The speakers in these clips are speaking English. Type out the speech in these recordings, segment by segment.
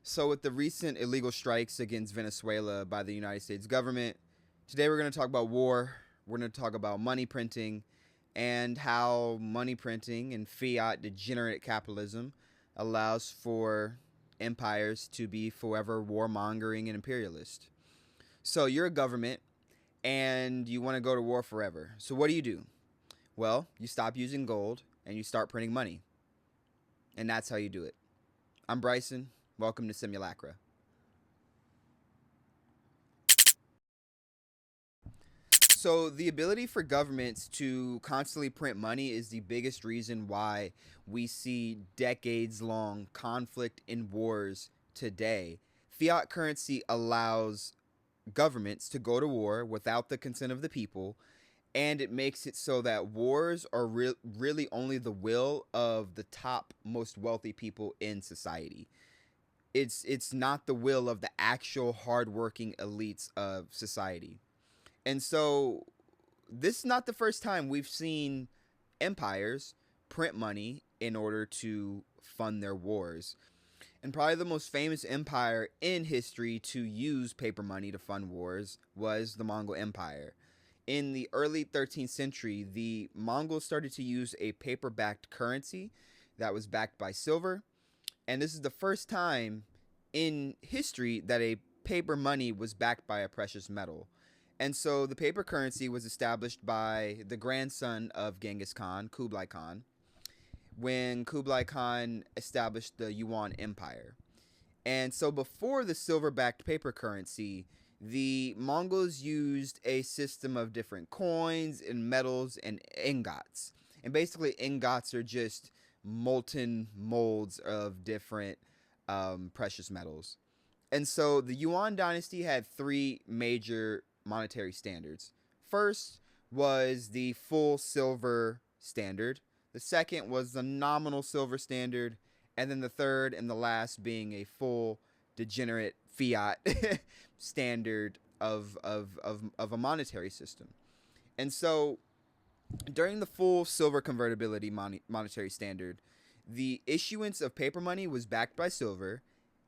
So, with the recent illegal strikes against Venezuela by the United States government, today we're going to talk about war. We're going to talk about money printing and how money printing and fiat degenerate capitalism allows for empires to be forever warmongering and imperialist. So, you're a government and you want to go to war forever. So, what do? Well, you stop using gold and you start printing money. And that's how you do it. I'm Bryson. Welcome to Simulacra. So, the ability for governments to constantly print money is the biggest reason why we see decades long conflict and wars today. Fiat currency allows governments to go to war without the consent of the people, and it makes it so that wars are really only the will of the top most wealthy people in society. It's not the will of the actual hardworking elites of society. And so this is not the first time we've seen empires print money in order to fund their wars. And probably the most famous empire in history to use paper money to fund wars was the Mongol Empire. In the early 13th century, the Mongols started to use a paper backed currency that was backed by silver. And this is the first time in history that a paper money was backed by a precious metal. And so the paper currency was established by the grandson of Genghis Khan, Kublai Khan, when Kublai Khan established the Yuan Empire. And so before the silver backed paper currency, the Mongols used a system of different coins and metals and ingots. And basically, ingots are just molten molds of different precious metals. And so the Yuan dynasty had three major monetary standards. First was the full silver standard. The second was the nominal silver standard. And then the third and the last being a full degenerate fiat standard of a monetary system. And so during the full silver convertibility monetary standard, the issuance of paper money was backed by silver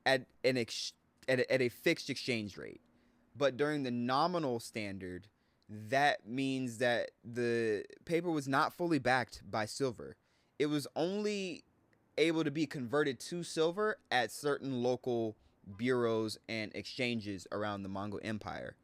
at a fixed exchange rate. But during the nominal standard, that means that the paper was not fully backed by silver. It was only able to be converted to silver at certain local bureaus and exchanges around the Mongol Empire.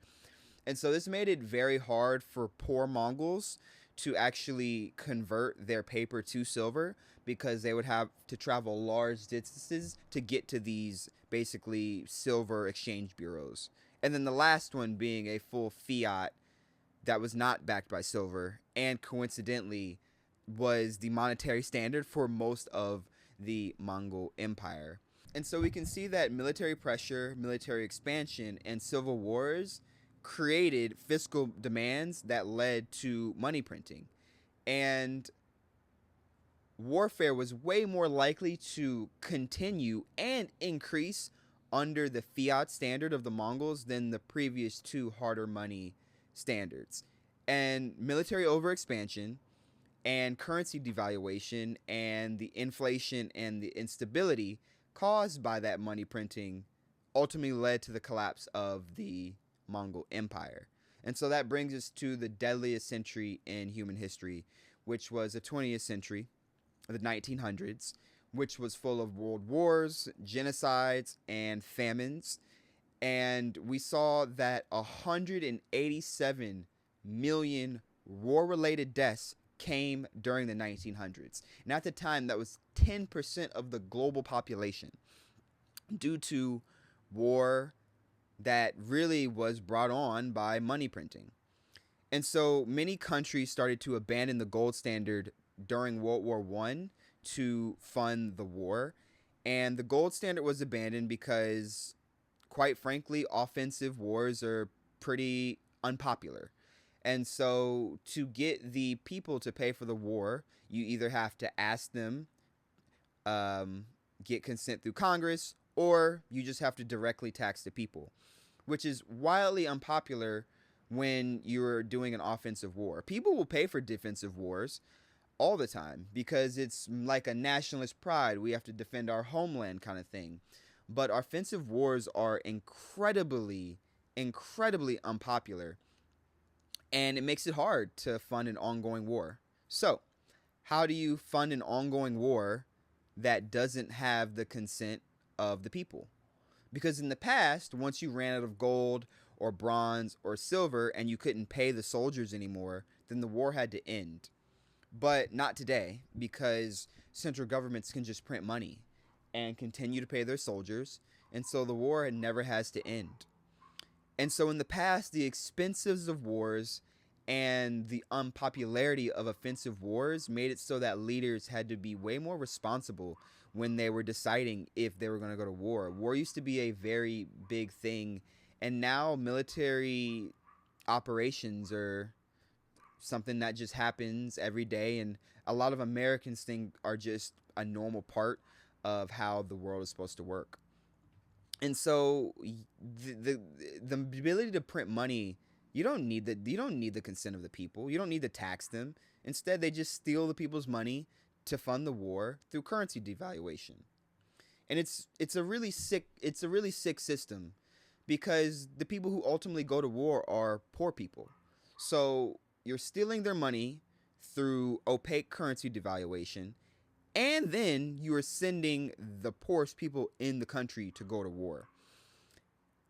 And so this made it very hard for poor Mongols to actually convert their paper to silver because they would have to travel large distances to get to these basically silver exchange bureaus. And then the last one being a full fiat that was not backed by silver and coincidentally was the monetary standard for most of the Mongol Empire. And so we can see that military pressure, military expansion, and civil wars created fiscal demands that led to money printing. And warfare was way more likely to continue and increase under the fiat standard of the Mongols than the previous two harder money standards. And military overexpansion and currency devaluation and the inflation and the instability caused by that money printing ultimately led to the collapse of the Mongol Empire. And so that brings us to the deadliest century in human history, which was the 20th century, the 1900s, which was full of world wars, genocides, and famines. And we saw that 187 million war-related deaths came during the 1900s. And at the time, that was 10% of the global population due to war that really was brought on by money printing. And so many countries started to abandon the gold standard during World War I to fund the war. And the gold standard was abandoned because, quite frankly, offensive wars are pretty unpopular. And so to get the people to pay for the war, you either have to ask them, get consent through Congress, or you just have to directly tax the people, which is wildly unpopular when you're doing an offensive war. People will pay for defensive wars all the time because it's like a nationalist pride. We have to defend our homeland kind of thing. But offensive wars are incredibly unpopular, and it makes it hard to fund an ongoing war. So, how do you fund an ongoing war that doesn't have the consent of the people? Because in the past, once you ran out of gold or bronze or silver and you couldn't pay the soldiers anymore, then the war had to end. But not today, because central governments can just print money and continue to pay their soldiers, and so the war never has to end. And so in the past, the expenses of wars and the unpopularity of offensive wars made it so that leaders had to be way more responsible when they were deciding if they were going to go to war. War used to be a very big thing, and now military operations are something that just happens every day, and a lot of Americans think are just a normal part of how the world is supposed to work. And so the ability to print money, you don't need the consent of the people. You don't need to tax them. Instead, they just steal the people's money to fund the war through currency devaluation. And it's a really sick system, because the people who ultimately go to war are poor people. So you're stealing their money through opaque currency devaluation, and then you are sending the poorest people in the country to go to war.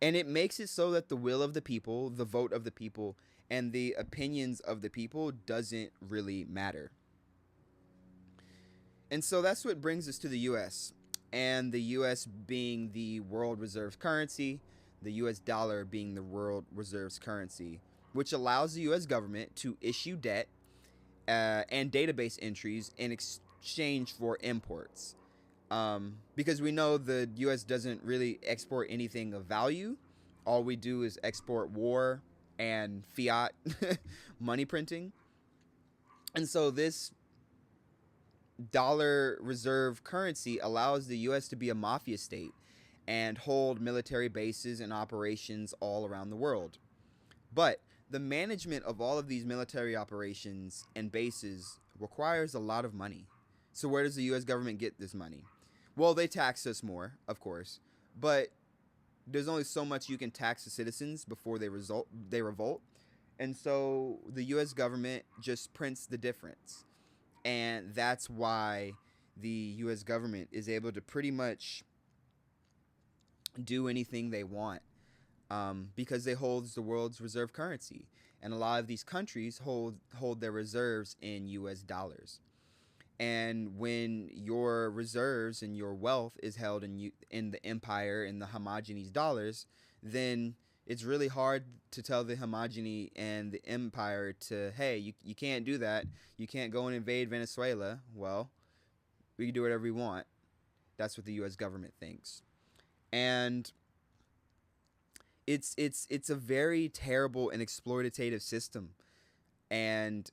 And it makes it so that the will of the people, the vote of the people, and the opinions of the people doesn't really matter. And so that's what brings us to the US. And the US being the world reserve currency, the US dollar being the world reserves currency, which allows the US government to issue debt and database entries in exchange for imports. Because we know the US doesn't really export anything of value. All we do is export war and fiat money printing. And so this dollar reserve currency allows the US to be a mafia state and hold military bases and operations all around the world. But the management of all of these military operations and bases requires a lot of money. So where does the US government get this money? Well, they tax us more, of course, but there's only so much you can tax the citizens before they revolt. And so the US government just prints the difference. And that's why the US government is able to pretty much do anything they want, because they hold the world's reserve currency. And a lot of these countries hold their reserves in US dollars. And when your reserves and your wealth is held in the empire in the homogenes dollars, then it's really hard to tell the homogeny and the empire to, hey, you can't do that. You can't go and invade Venezuela. Well, we can do whatever we want. That's what the US government thinks. And it's a very terrible and exploitative system. And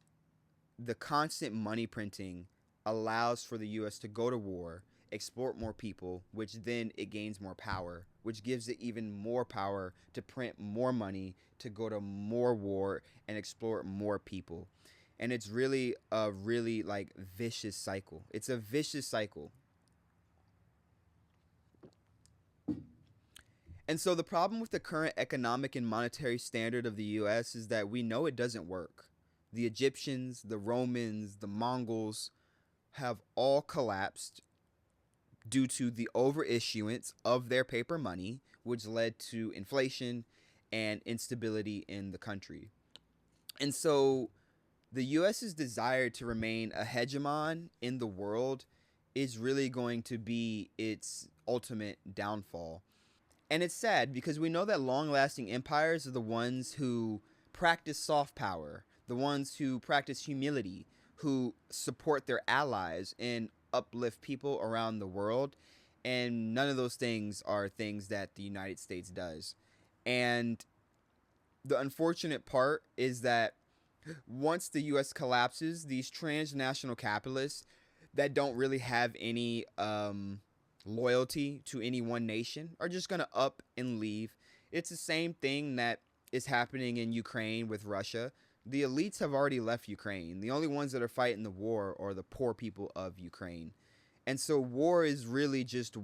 the constant money printing allows for the US to go to war, export more people, which then it gains more power, which gives it even more power to print more money, to go to more war and exploit more people. And it's really a really like vicious cycle. It's a vicious cycle. And so the problem with the current economic and monetary standard of the US is that we know it doesn't work. The Egyptians, the Romans, the Mongols have all collapsed due to the overissuance of their paper money, which led to inflation and instability in the country. And so the US's desire to remain a hegemon in the world is really going to be its ultimate downfall. And it's sad because we know that long-lasting empires are the ones who practice soft power, the ones who practice humility, who support their allies and uplift people around the world. And none of those things are things that the United States does. And the unfortunate part is that once the US collapses, these transnational capitalists that don't really have any loyalty to any one nation are just going to up and leave. It's the same thing that is happening in Ukraine with Russia. The elites have already left Ukraine. The only ones that are fighting the war are the poor people of Ukraine. And so war is really just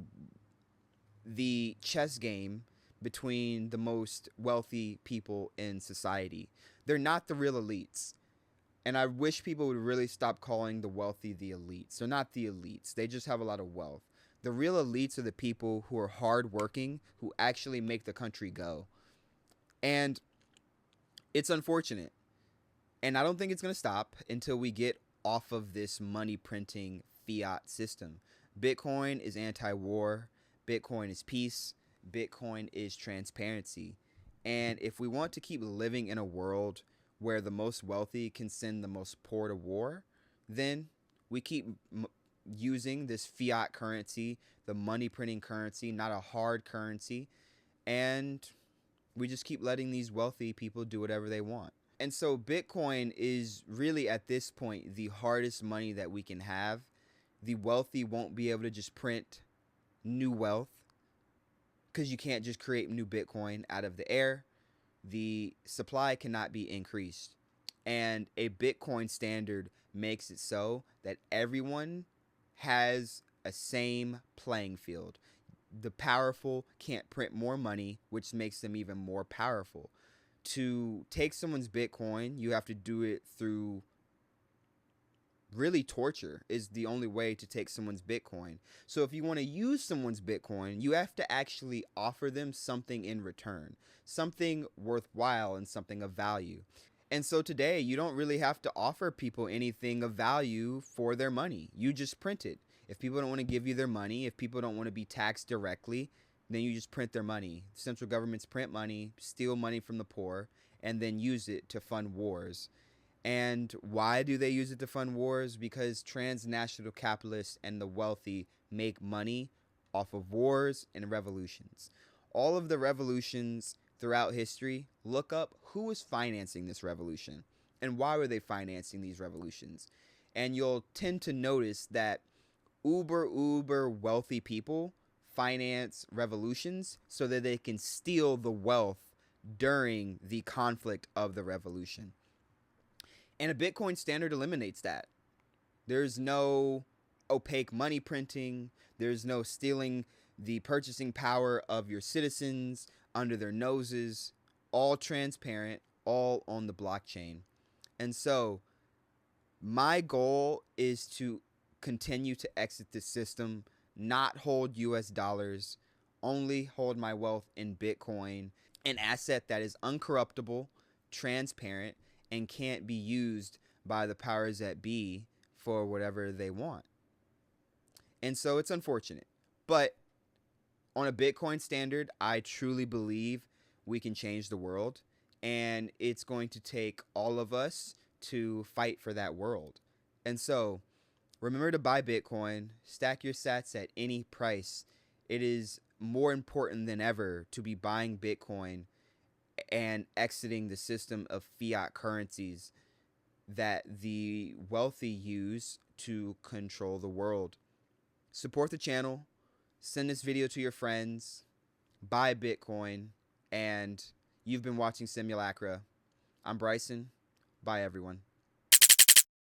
the chess game between the most wealthy people in society. They're not the real elites. And I wish people would really stop calling the wealthy the elites. They're not the elites. They just have a lot of wealth. The real elites are the people who are hardworking, who actually make the country go. And it's unfortunate. And I don't think it's going to stop until we get off of this money printing fiat system. Bitcoin is anti war. Bitcoin is peace. Bitcoin is transparency. And if we want to keep living in a world where the most wealthy can send the most poor to war, then we keep using this fiat currency, the money printing currency, not a hard currency. And we just keep letting these wealthy people do whatever they want. And so Bitcoin is really at this point the hardest money that we can have. The wealthy won't be able to just print new wealth because you can't just create new Bitcoin out of the air. The supply cannot be increased. And a Bitcoin standard makes it so that everyone has a same playing field. The powerful can't print more money, which makes them even more powerful. To take someone's Bitcoin, you have to do it through really torture is the only way to take someone's Bitcoin. So if you want to use someone's Bitcoin, you have to actually offer them something in return, something worthwhile and something of value. And so today, you don't really have to offer people anything of value for their money. You just print it. If people don't want to give you their money, if people don't want to be taxed directly, then you just print their money. Central governments print money, steal money from the poor, and then use it to fund wars. And why do they use it to fund wars? Because transnational capitalists and the wealthy make money off of wars and revolutions. All of the revolutions throughout history, look up who was financing this revolution and why were they financing these revolutions. And you'll tend to notice that uber wealthy people finance revolutions so that they can steal the wealth during the conflict of the revolution. And a Bitcoin standard eliminates that. There's no opaque money printing. There's no stealing the purchasing power of your citizens under their noses. All transparent, all on the blockchain. And so my goal is to continue to exit this system, not hold US dollars, only hold my wealth in Bitcoin, an asset that is uncorruptible, transparent, and can't be used by the powers that be for whatever they want. And so it's unfortunate. But on a Bitcoin standard, I truly believe we can change the world. And it's going to take all of us to fight for that world. And so remember to buy Bitcoin, stack your sats at any price. It is more important than ever to be buying Bitcoin and exiting the system of fiat currencies that the wealthy use to control the world. Support the channel, send this video to your friends, buy Bitcoin, and you've been watching Simulacra. I'm Bryson. Bye, everyone.